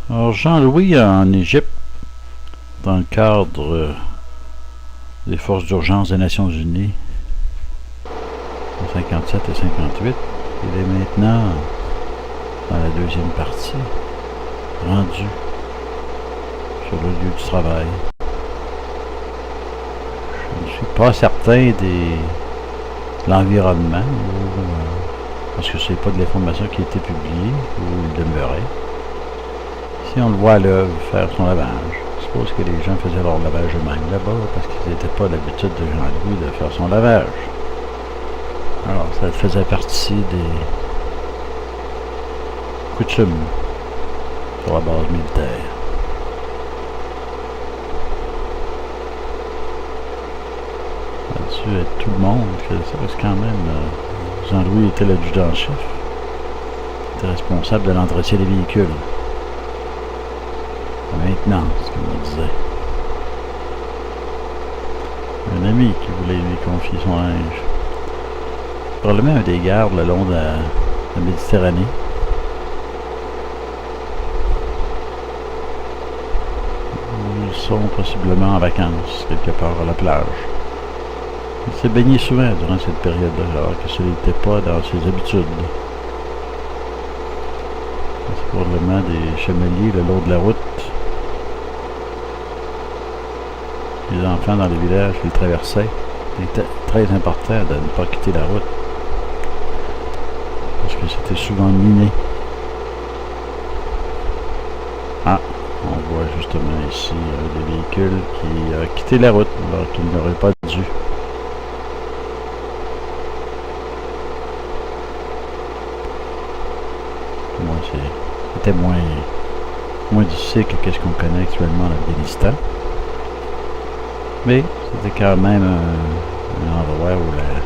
Alors, Jean-Louis, en Égypte, dans le cadre des forces d'urgence des Nations Unies, en 57 et 58, il est maintenant, dans la deuxième partie, rendu sur le lieu du travail. Je ne suis pas certain de l'environnement, parce que c'est pas de l'information qui a été publiée, où il demeurait. Ici, on le voit à l'œuvre faire son lavage. Je suppose que les gens faisaient leur lavage eux-mêmes là-bas, parce qu'ils n'étaient pas l'habitude de Jean-Louis de faire son lavage. Alors, ça faisait partie des coutumes sur la base militaire. Ça a dû être tout le monde qui faisait ça, parce que quand même, Jean-Louis était l'adjudant-chef. Il était responsable de l'entretien des véhicules. Maintenant, ce qu'il me disait. Un ami qui voulait lui confier son linge. Probablement un des gardes le long de la Méditerranée. Ils sont possiblement en vacances, quelque part à la plage. Il s'est baigné souvent durant cette période-là, alors que ce n'était pas dans ses habitudes. C'est probablement des chameliers le long de la route. Les enfants dans les villages qu'ils traversaient. Il était très important de ne pas quitter la route. Parce que c'était souvent miné. Ah, on voit justement ici des véhicules qui ont quitté la route alors qu'ils n'auraient pas dû. Moi, c'était moins difficile que ce qu'on connaît actuellement en Afghanistan. Mais c'était quand même un endroit où la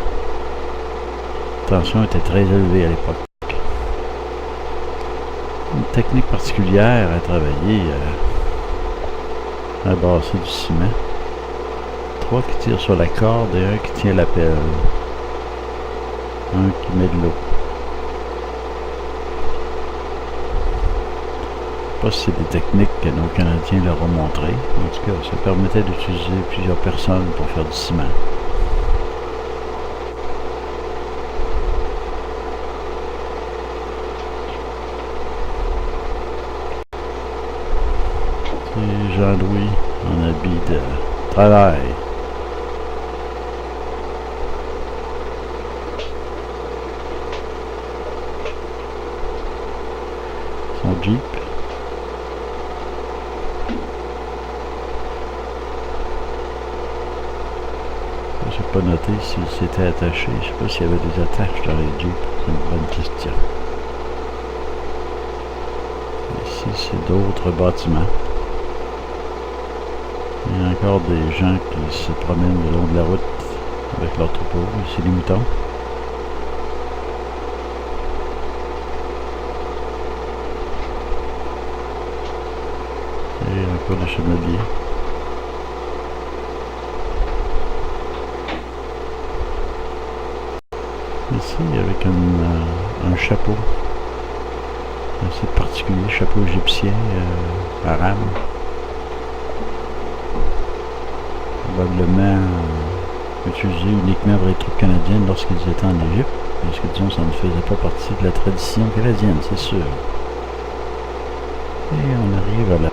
tension était très élevée à l'époque. Une technique particulière à travailler à brasser du ciment. 3 qui tirent sur la corde et un qui tient la pelle. Un qui met de l'eau. Je ne sais pas si c'est des techniques que nos Canadiens leur ont montrées. En tout cas, ça permettait d'utiliser plusieurs personnes pour faire du ciment. C'est Jean-Louis en habit de travail. Son Jeep. Je n'ai pas noté s'il s'était attaché. Je ne sais pas s'il y avait des attaches dans les Jeeps. C'est une bonne question. Ici, c'est d'autres bâtiments. Il y a encore des gens qui se promènent le long de la route avec leurs troupeaux. Ici, les moutons. Et encore des chameliers. Ici, avec un chapeau assez particulier, chapeau égyptien arabe. Probablement utilisé uniquement par les troupes canadiennes lorsqu'ils étaient en Égypte, parce que disons ça ne faisait pas partie de la tradition canadienne, c'est sûr. Et on arrive à la